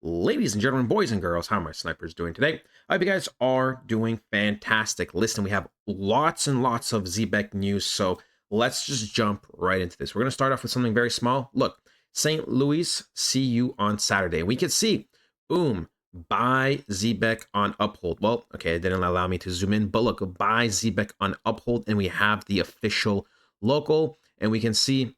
Ladies and gentlemen, boys and girls, how are my snipers doing today? I hope you guys are doing fantastic. Listen, we have lots and lots of Zebec news, so let's just jump right into this. We're going to start off with something very small. Look, St. Louis, see you on Saturday. We can see, boom, buy Zebec on Uphold. Well, okay, it didn't allow me to zoom in, but look, buy Zebec on Uphold, and we have the official local, and we can see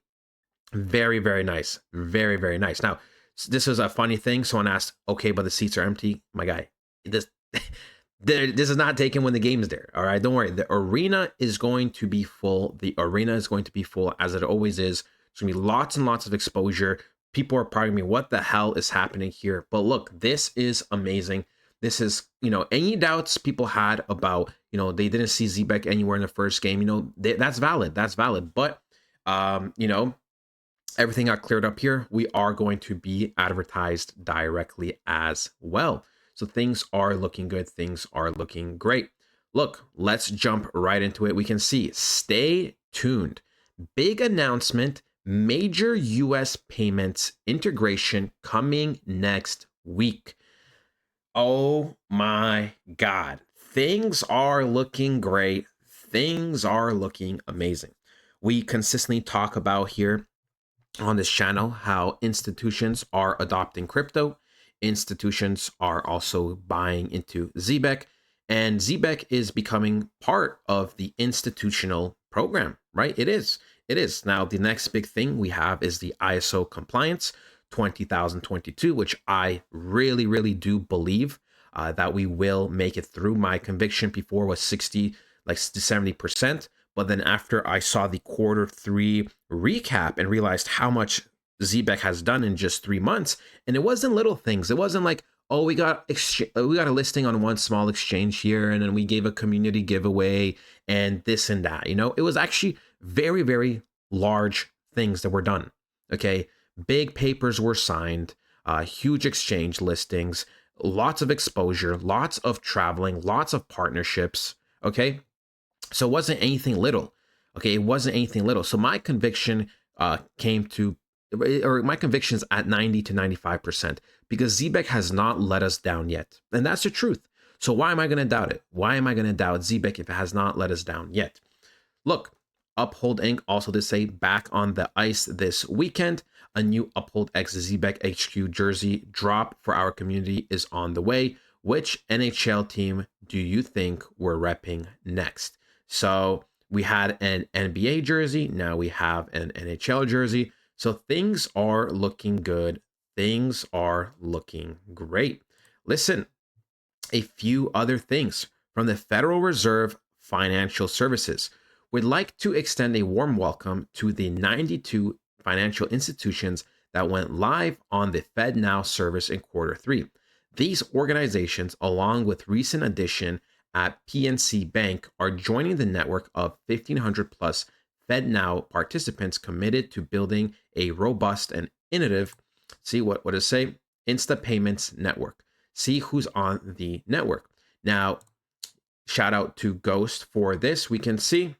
very, very nice. Very, very nice. Now, this is a funny thing. Someone asked, okay, but the seats are empty. My guy, this this is not taken when the game's there. All right, don't worry. The arena is going to be full. The arena is going to be full as it always is. There's gonna be lots and lots of exposure. People are probably me, what the hell is happening here? But look, this is amazing. This is, any doubts people had about, they didn't see Zebec anywhere in the first game, that's valid. That's valid. But, everything got cleared up here. We are going to be advertised directly as well. So things are looking good. Things are looking great. Look, let's jump right into it. We can see, stay tuned. Big announcement, major US payments integration coming next week. Oh my God. Things are looking great. Things are looking amazing. We consistently talk about here on this channel how institutions are adopting crypto. Institutions are also buying into Zebec, and Zebec is becoming part of the institutional program, right? It is. It is. Now, the next big thing we have is the ISO compliance 20,022, which I really, really do believe that we will make it through. My conviction before was 60, like 70%. But then after I saw the Q3 recap and realized how much Zebec has done in just 3 months, and it wasn't little things. It wasn't like, oh, we got a listing on one small exchange here, and then we gave a community giveaway and this and that. It was actually very, very large things that were done. Okay, big papers were signed, huge exchange listings, lots of exposure, lots of traveling, lots of partnerships. Okay. So it wasn't anything little. Okay, it wasn't anything little. So my conviction my conviction's at 90 to 95% because Zebec has not let us down yet. And that's the truth. So why am I going to doubt it? Why am I going to doubt Zebec if it has not let us down yet? Look, Uphold Inc. also did say back on the ice this weekend. A new Uphold X Zebec HQ jersey drop for our community is on the way. Which NHL team do you think we're repping next? So we had an NBA jersey. Now we have an NHL jersey. So things are looking good. Things are looking great. Listen, a few other things from the Federal Reserve Financial Services. We'd like to extend a warm welcome to the 92 financial institutions that went live on the FedNow service in Q3. These organizations, along with recent addition at PNC Bank, are joining the network of 1,500 plus FedNow participants committed to building a robust and innovative, see what does it say? Insta Payments Network. See who's on the network. Now, shout out to Ghost for this. We can see,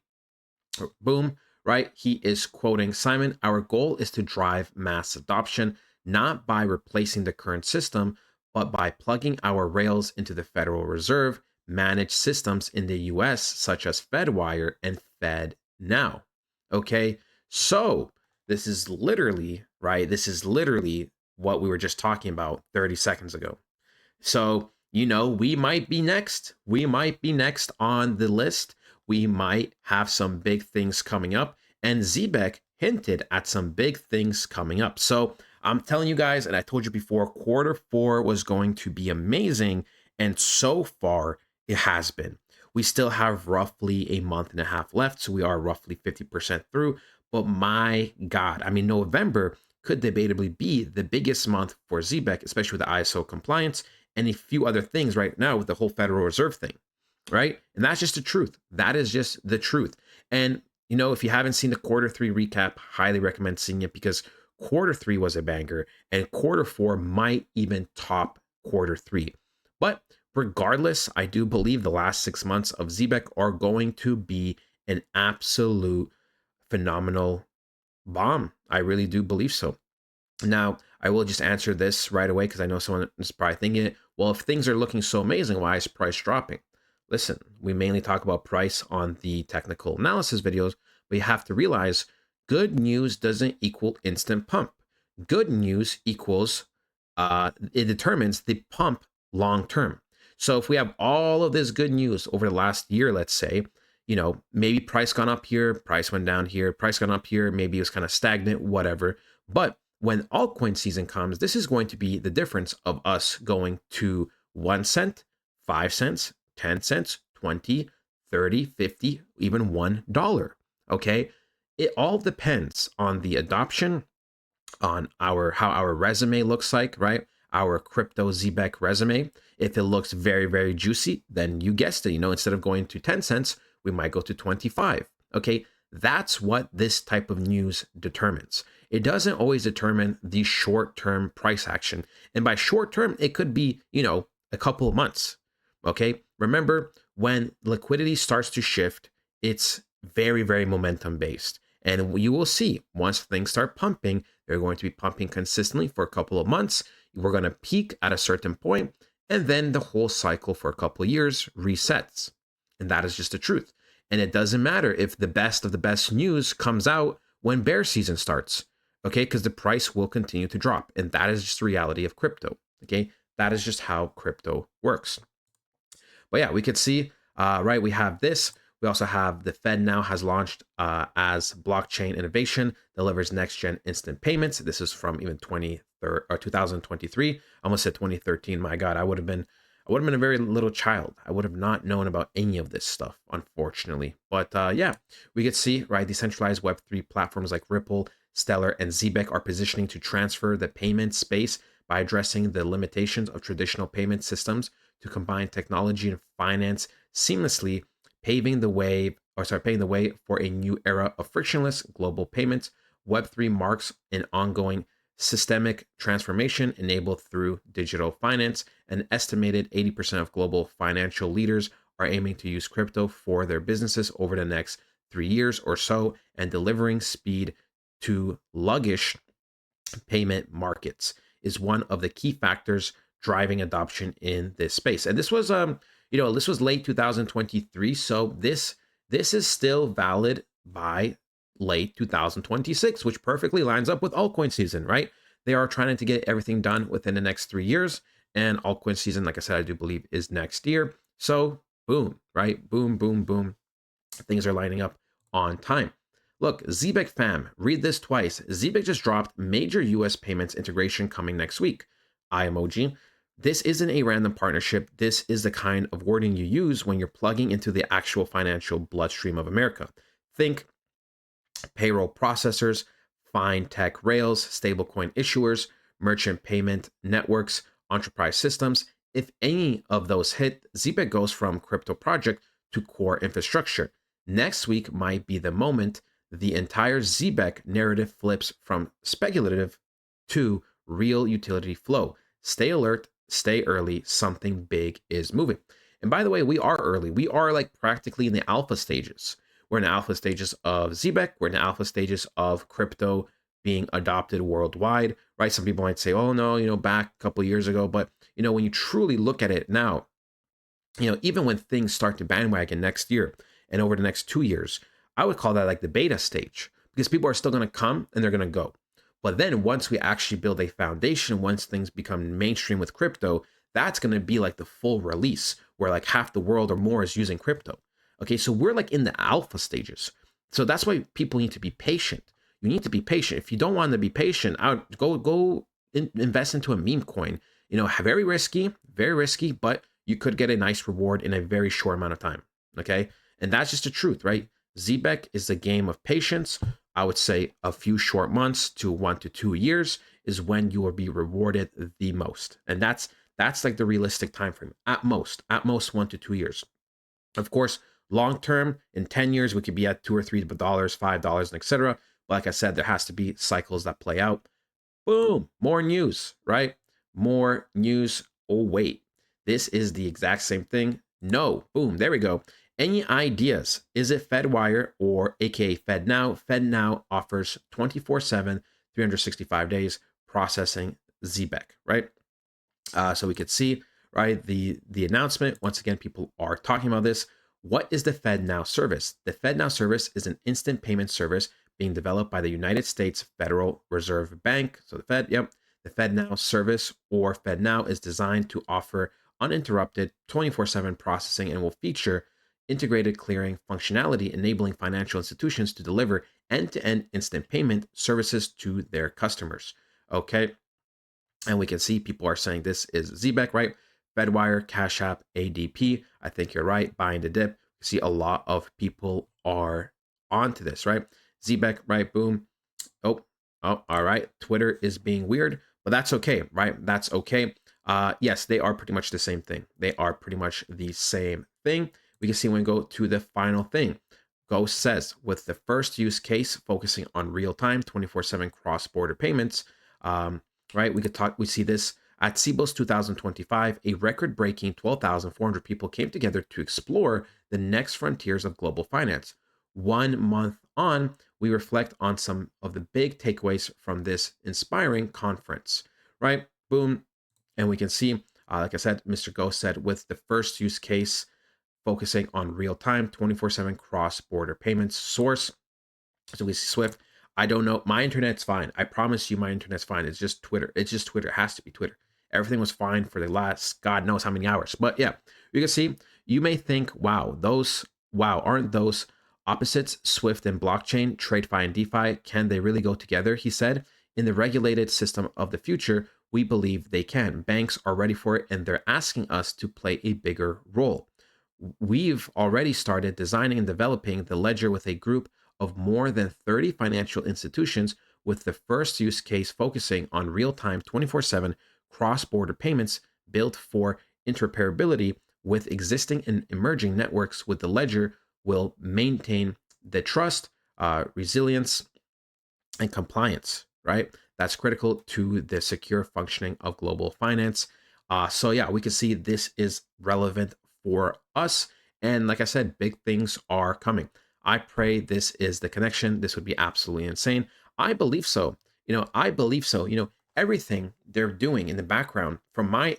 boom, right? He is quoting Simon, our goal is to drive mass adoption, not by replacing the current system, but by plugging our rails into the Federal Reserve managed systems in the US, such as FedWire and FedNow. Okay, so this is literally, right? This is literally what we were just talking about 30 seconds ago. So, we might be next. We might be next on the list. We might have some big things coming up. And Zebec hinted at some big things coming up. So I'm telling you guys, and I told you before, Q4 was going to be amazing. And so far, it has been. We still have roughly a month and a half left. So we are roughly 50% through. But my God, November could debatably be the biggest month for Zebec, especially with the ISO compliance and a few other things right now with the whole Federal Reserve thing, right? And that's just the truth. That is just the truth. And, if you haven't seen the Q3 recap, highly recommend seeing it because Q3 was a banger and Q4 might even top Q3. But regardless, I do believe the last 6 months of Zebec are going to be an absolute phenomenal bomb. I really do believe so. Now, I will just answer this right away because I know someone is probably thinking, well, if things are looking so amazing, why is price dropping? Listen, we mainly talk about price on the technical analysis videos, but you have to realize good news doesn't equal instant pump. Good news equals it determines the pump long term. So if we have all of this good news over the last year, let's say, maybe price gone up here, price went down here, price gone up here, maybe it was kind of stagnant, whatever. But when altcoin season comes, this is going to be the difference of us going to 1 cent, 5 cents, 10 cents, 20, 30, 50, even $1. Okay. It all depends on the adoption, on how our resume looks like, right? Our crypto Zebec resume. If it looks very, very juicy, then you guessed it. Instead of going to 10 cents, we might go to 25. Okay. That's what this type of news determines. It doesn't always determine the short term price action. And by short term, it could be, a couple of months. Okay. Remember, when liquidity starts to shift, it's very, very momentum based. And you will see once things start pumping, they're going to be pumping consistently for a couple of months. We're going to peak at a certain point, and then the whole cycle for a couple of years resets. And that is just the truth. And it doesn't matter if the best of the best news comes out when bear season starts, okay? Because the price will continue to drop. And that is just the reality of crypto, okay? That is just how crypto works. But yeah, we could see, right, we have this. We also have the Fed now has launched as blockchain innovation delivers next gen instant payments. This is from even 2023. I almost said 2013. My God, I would have been a very little child. I would have not known about any of this stuff, unfortunately. But yeah, we could see, right, decentralized Web3 platforms like Ripple, Stellar, and Zebec are positioning to transfer the payment space by addressing the limitations of traditional payment systems to combine technology and finance seamlessly, paving the way for a new era of frictionless global payments. Web3 marks an ongoing systemic transformation enabled through digital finance. An estimated 80% of global financial leaders are aiming to use crypto for their businesses over the next 3 years or so, and delivering speed to sluggish payment markets is one of the key factors driving adoption in this space. And this was this was late 2023, so this is still valid by late 2026, which perfectly lines up with altcoin season, right? They are trying to get everything done within the next 3 years, and altcoin season, like I said, I do believe is next year. So boom, right? Boom, boom, boom. Things are lining up on time. Look, Zebec fam, read this twice. Zebec just dropped major US payments integration coming next week. I emoji. This isn't a random partnership. This is the kind of wording you use when you're plugging into the actual financial bloodstream of America. Think payroll processors, fintech rails, stablecoin issuers, merchant payment networks, enterprise systems. If any of those hit, Zebec goes from crypto project to core infrastructure. Next week might be the moment the entire Zebec narrative flips from speculative to real utility flow. Stay alert, stay early, something big is moving. And by the way, we are early. We are like practically in the alpha stages. We're in the alpha stages of Zebec. We're in the alpha stages of crypto being adopted worldwide, right? Some people might say, oh no, back a couple of years ago. But, when you truly look at it now, even when things start to bandwagon next year and over the next 2 years, I would call that like the beta stage, because people are still going to come and they're going to go. But then once we actually build a foundation, once things become mainstream with crypto, that's going to be like the full release where like half the world or more is using crypto. Okay, so we're like in the alpha stages. So that's why people need to be patient. You need to be patient. If you don't want to be patient, go invest into a meme coin. Very risky, but you could get a nice reward in a very short amount of time. Okay, and that's just the truth, right? Zebec is a game of patience. I would say a few short months to 1 to 2 years is when you will be rewarded the most, and that's like the realistic time frame. At most 1 to 2 years. Of course, long term, in 10 years, we could be at $2 or $3, $5, and etc. But like I said, there has to be cycles that play out. Boom, more news, right? More news. Oh, wait, this is the exact same thing. No, boom, there we go. Any ideas? Is it FedWire or AKA FedNow? FedNow offers 24/7, 365 days processing Zebec, right? So we could see, right, the announcement. Once again, people are talking about this. What is the FedNow service? The FedNow service is an instant payment service being developed by the United States Federal Reserve Bank. So the Fed, yep. The FedNow service, or FedNow, is designed to offer uninterrupted 24/7 processing and will feature integrated clearing functionality, enabling financial institutions to deliver end-to-end instant payment services to their customers. Okay. And we can see people are saying this is Zebec, right? Fedwire, Cash App, ADP. I think you're right. Buying the dip. You see a lot of people are onto this, right? Zebec, right? Boom. Oh, all right. Twitter is being weird, but that's okay, right? That's okay. Yes, they are pretty much the same thing. They are pretty much the same thing. We can see when we go to the final thing. Ghost says, with the first use case focusing on real-time 24/7 cross-border payments, right? We see this at CBOS 2025, a record-breaking 12,400 people came together to explore the next frontiers of global finance. 1 month on, we reflect on some of the big takeaways from this inspiring conference, right? Boom. And we can see, like I said, Mr. Ghost said, with the first use case focusing on real-time 24/7 cross-border payments source. So we see Swift. I don't know. My internet's fine. I promise you my internet's fine. It's just Twitter. It's just Twitter. It has to be Twitter. Everything was fine for the last God knows how many hours. But yeah, you can see, you may think, aren't those opposites, Swift and blockchain, TradeFi and DeFi? Can they really go together? He said, in the regulated system of the future, we believe they can. Banks are ready for it, and they're asking us to play a bigger role. We've already started designing and developing the ledger with a group of more than 30 financial institutions, with the first use case focusing on real-time 24/7 cross-border payments built for interoperability with existing and emerging networks. With the ledger will maintain the trust, resilience, and compliance, right? That's critical to the secure functioning of global finance. So yeah, we can see this is relevant for us. And like I said, big things are coming. I pray this is the connection. This would be absolutely insane. I believe so. I believe so. Everything they're doing in the background, from my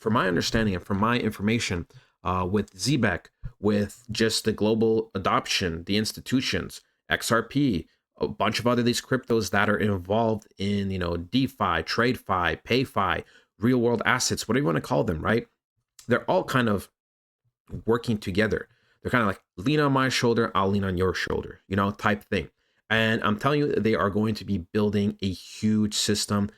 understanding and from my information, with Zebec, with just the global adoption, the institutions, XRP, a bunch of other these cryptos that are involved in, DeFi, TradeFi, PayFi, real world assets, whatever you want to call them, right? They're all kind of working together. They're kind of like, lean on my shoulder, I'll lean on your shoulder, type thing. And I'm telling you, they are going to be building a huge system.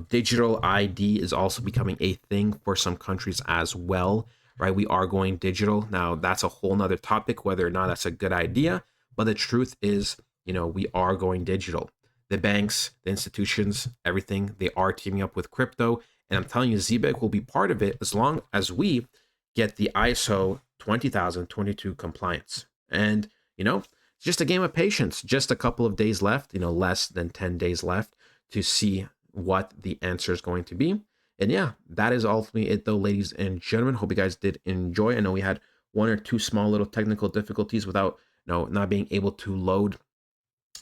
Digital ID is also becoming a thing for some countries as well, right? We are going digital. Now, that's a whole nother topic, whether or not that's a good idea. But the truth is, we are going digital. The banks, the institutions, everything, they are teaming up with crypto. And I'm telling you, Zebec will be part of it as long as we get the ISO 20022 compliance. And, it's just a game of patience. Just a couple of days left, less than 10 days left to see what the answer is going to be. And yeah, that is ultimately it though, ladies and gentlemen. Hope you guys did enjoy. I know we had one or two small little technical difficulties without, not being able to load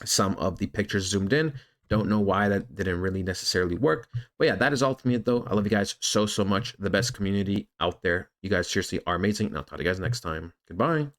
some of the pictures zoomed in. Don't know why that didn't really necessarily work. But yeah, that is all for me though. I love you guys so much. The best community out there. You guys seriously are amazing. And I'll talk to you guys next time. Goodbye.